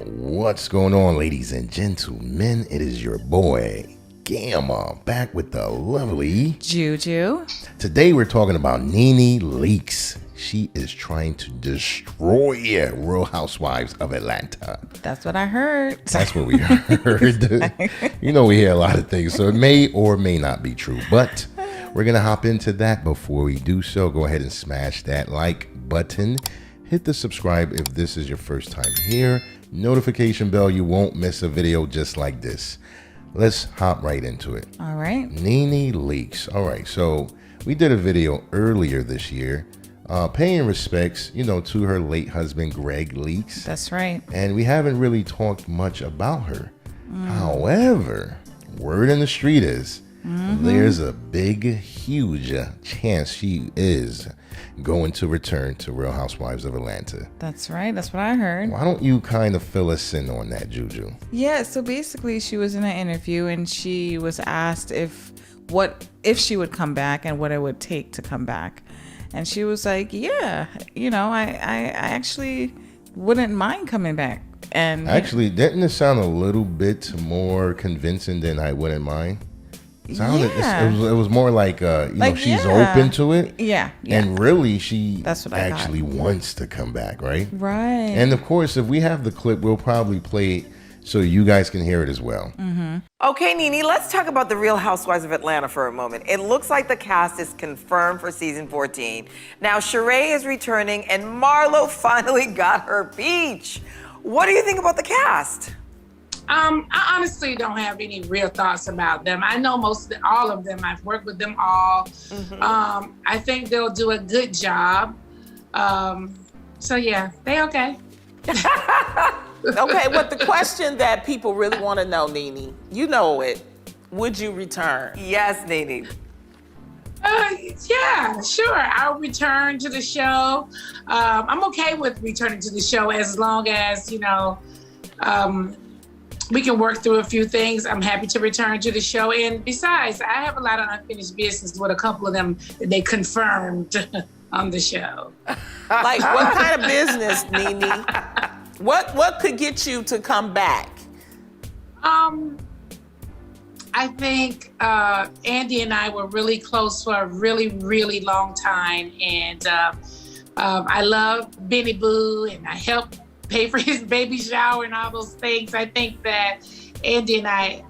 What's going on, ladies and gentlemen? It is your boy Gamma back with the lovely Juju. Today we're talking about Nene Leakes. She is trying to destroy Real Housewives of Atlanta. That's what I heard. That's what we heard. You know, we hear a lot of things, so it may or may not be true. But we're going to hop into that. Before we do so, go ahead and smash that like button. Hit the subscribe if this is your first time here. Notification bell, you won't miss a video just like this. Let's hop right into it. All right. Nene Leakes. All right, so we did a video earlier this year paying respects, to her late husband, Gregg Leakes. That's right. And we haven't really talked much about her. However, word in the street is there's a big, huge chance she is going to return to Real Housewives of Atlanta. That's right. That's what I heard. Why don't you kind of fill us in on that, Juju? Yeah, so basically she was in an interview and she was asked if she would come back and what it would take to come back. And she was like, yeah, I actually wouldn't mind coming back. And actually, didn't it sound a little bit more convincing than I wouldn't mind? It was more like, she's open to it. Yeah. And really, she That's what actually wants to come back, right? Right. And of course, if we have the clip, we'll probably play it so you guys can hear it as well. Okay, Nene, let's talk about the Real Housewives of Atlanta for a moment. It looks like the cast is confirmed for season 14. Now, Sheree is returning and Marlo finally got her peach. What do you think about the cast? I honestly don't have any real thoughts about them. I know all of them. I've worked with them all. I think they'll do a good job. So yeah, they okay. Okay, but the question that people really want to know, Nene, you know it. Would you return? Yes, Nene. Yeah, sure. I'll return to the show. I'm okay with returning to the show as long as, we can work through a few things. I'm happy to return to the show. And besides, I have a lot of unfinished business with a couple of them that they confirmed on the show. Like what kind of business, Nene? What could get you to come back? I think Andy and I were really close for a really, really long time. And I love Benny Boo and I helped pay for his baby shower and all those things. I think that Andy and I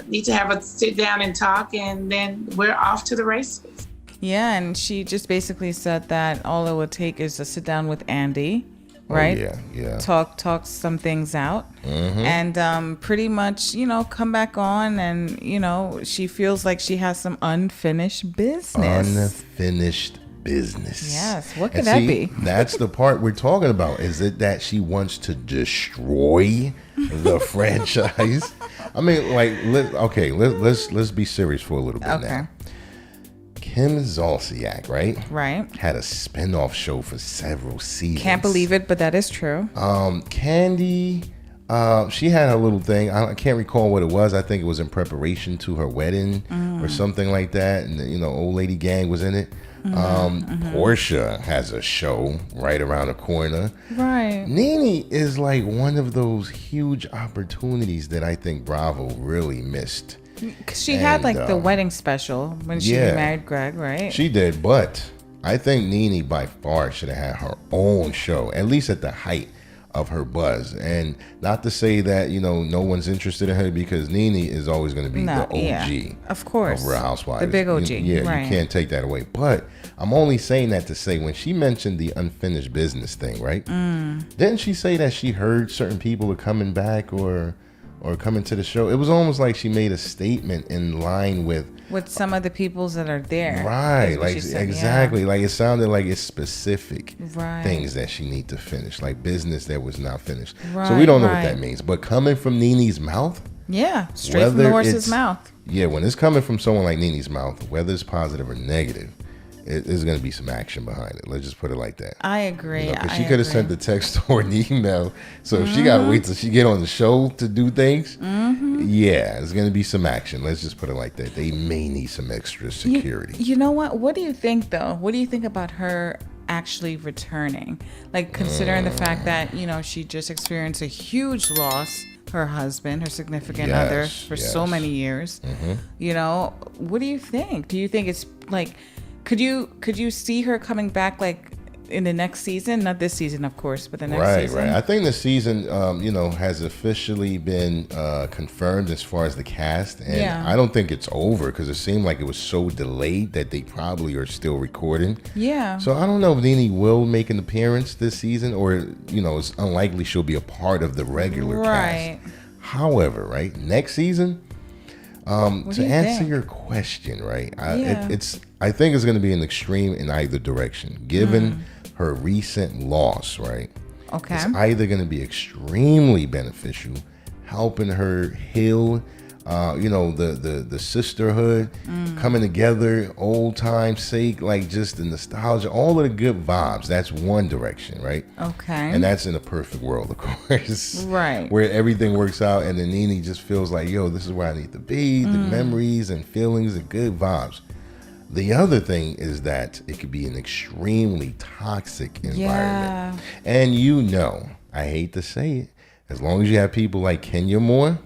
need to have a sit down and talk, and then we're off to the races. Yeah, and she just basically said that all it would take is to sit down with Andy, right? Oh, yeah. Talk some things out, and pretty much, come back on, and she feels like she has some unfinished business. Unfinished business. Yes, what could that be? That's the part we're talking about. Is it that she wants to destroy the franchise? I mean, let's be serious for a little bit now. Kim Zolciak, right? Right. Had a spinoff show for several seasons. Can't believe it, but that is true. Candy, she had her little thing. I can't recall what it was. I think it was in preparation to her wedding or something like that. And, Old Lady Gang was in it. Porsha has a show right around the corner. Right. Nene is like one of those huge opportunities that I think Bravo really missed. Because she had the wedding special when she married Gregg, right? She did, but I think Nene by far should have had her own show, at least at the height of her buzz. And not to say that, no one's interested in her, because Nene is always going to be the OG. Of course. Of Real Housewives. The big OG. Right. You can't take that away. But I'm only saying that to say, when she mentioned the unfinished business thing, right? Didn't she say that she heard certain people are coming back or coming to the show? It was almost like she made a statement in line with some of the peoples that are there. Right, like exactly. Yeah. Like it sounded like it's specific things that she need to finish, like business that was not finished. Right, so we don't know what that means. But coming from Nene's mouth, straight from the horse's mouth. Yeah, when it's coming from someone like Nene's mouth, whether it's positive or negative, there's going to be some action behind it. Let's just put it like that. I agree. Because she could have sent the text or an email. So if she got to wait till she get on the show to do things, there's going to be some action. Let's just put it like that. They may need some extra security. You know what? What do you think, though? What do you think about her actually returning? Like, considering the fact that, you know, she just experienced a huge loss, her husband, her significant other for so many years. You know, what do you think? Do you think it's like, could you see her coming back like in the next season? Not this season, of course, but the next season. Right. I think the season, you know, has officially been confirmed as far as the cast, and I don't think it's over because it seemed like it was so delayed that they probably are still recording. Yeah. So I don't know if Nene will make an appearance this season, or you know, it's unlikely she'll be a part of the regular cast. However, right, next season, to answer your question, right, I think it's going to be an extreme in either direction, given her recent loss, right? Okay. It's either going to be extremely beneficial, helping her heal, you know, the sisterhood, coming together, old time sake, like just the nostalgia, all of the good vibes. That's one direction, right? Okay. And that's in a perfect world, of course. Right. Where everything works out and then Nene just feels like, yo, this is where I need to be, the memories and feelings and good vibes. The other thing is that it could be an extremely toxic environment. And you know, I hate to say it, as long as you have people like Kenya Moore,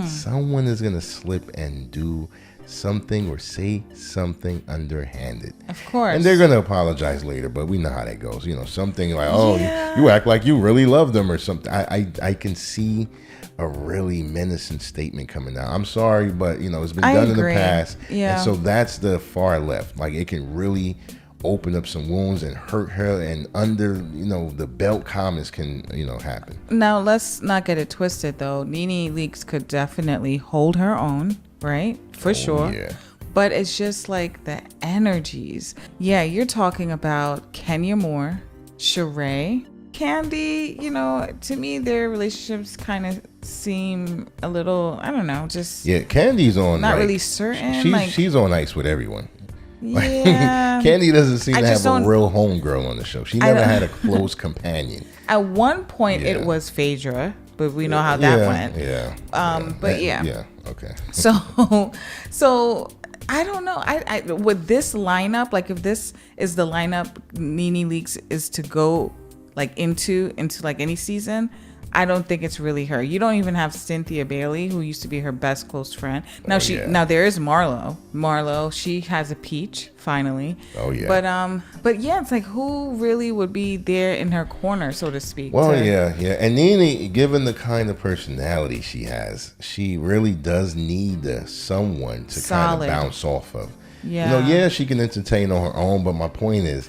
someone is going to slip and do something or say something underhanded. Of course. And they're going to apologize later, but we know how that goes. You know, something like, oh, you act like you really love them or something. I can see a really menacing statement coming out. I'm sorry, but, you know, it's been done in the past. Yeah. And so that's the far left. Like, it can really open up some wounds and hurt her, and under, you know, the belt comments can, you know, happen. Now, let's not get it twisted, though. Nene Leakes could definitely hold her own, right? For sure. Yeah. But it's just like the energies. Yeah, you're talking about Kenya Moore, Sheree, Candy. You know, to me, their relationships kind of seem a little, I don't know, just Candy's on not like, really certain. She's on ice with everyone. Yeah. Candy doesn't seem to have a real homegirl on the show. She never had a close companion. At one point, it was Phaedra, but we know how that went. Yeah. Okay. So I don't know. I with this lineup, like if this is the lineup Nene Leakes is to go like into like any season, I don't think it's really her. You don't even have Cynthia Bailey, who used to be her best close friend. Now now there is Marlo. Marlo, she has a peach finally. Oh yeah. But yeah, it's like who really would be there in her corner, so to speak. Well, yeah. And Nene, given the kind of personality she has, she really does need someone to kind of bounce off of. Yeah. You know, she can entertain on her own, but my point is,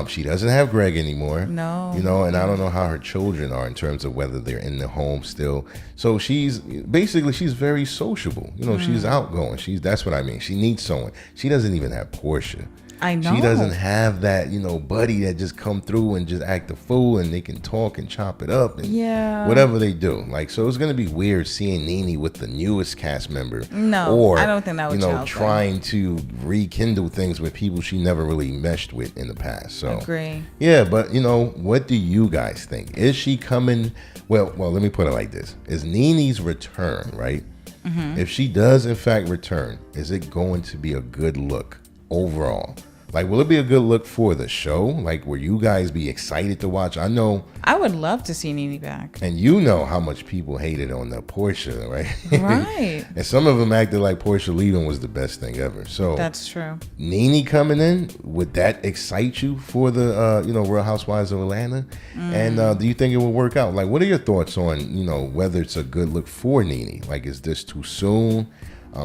she doesn't have Gregg anymore. No. You know, and I don't know how her children are in terms of whether they're in the home still. So she's very sociable. You know, she's outgoing. That's what I mean. She needs someone. She doesn't even have Porsha. I know. She doesn't have that, you know, buddy that just come through and just act a fool and they can talk and chop it up and whatever they do. Like, so it's going to be weird seeing Nene with the newest cast member. No, or, I don't think that would, you know, trying to rekindle things with people she never really meshed with in the past. So, agree. Yeah, but, you know, what do you guys think? Is she coming? Well, let me put it like this. Is Nene's return, right? Mm-hmm. If she does, in fact, return, is it going to be a good look overall? Like, will it be a good look for the show? Like, will you guys be excited to watch? I know. I would love to see Nene back. And you know how much people hated on the Porsha, right? Right. And some of them acted like Porsha leaving was the best thing ever. So that's true. Nene coming in, would that excite you for the, you know, Real Housewives of Atlanta? And do you think it will work out? Like, what are your thoughts on, you know, whether it's a good look for Nene? Like, is this too soon?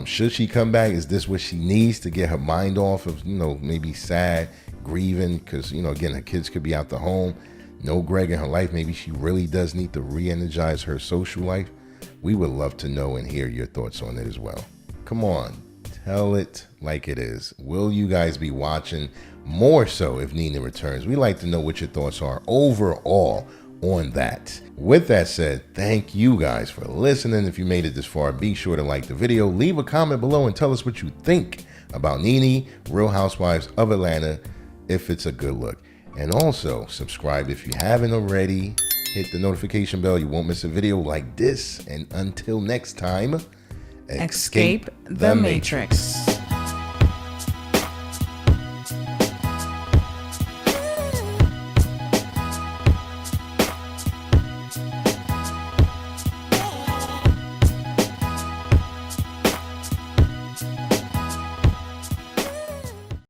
Should she come back? Is this what she needs to get her mind off of, you know, maybe sad, grieving? Because, you know, again, her kids could be out the home. No Gregg in her life. Maybe she really does need to re-energize her social life. We would love to know and hear your thoughts on it as well. Come on, tell it like it is. Will you guys be watching more so if Nene returns? We'd like to know what your thoughts are overall on that. With that said, thank you guys for listening. If you made it this far, be sure to like the video, leave a comment below and tell us what you think about Nene, Real Housewives of Atlanta, if it's a good look. And also subscribe if you haven't already. Hit the notification bell, you won't miss a video like this. And until next time, escape the Matrix.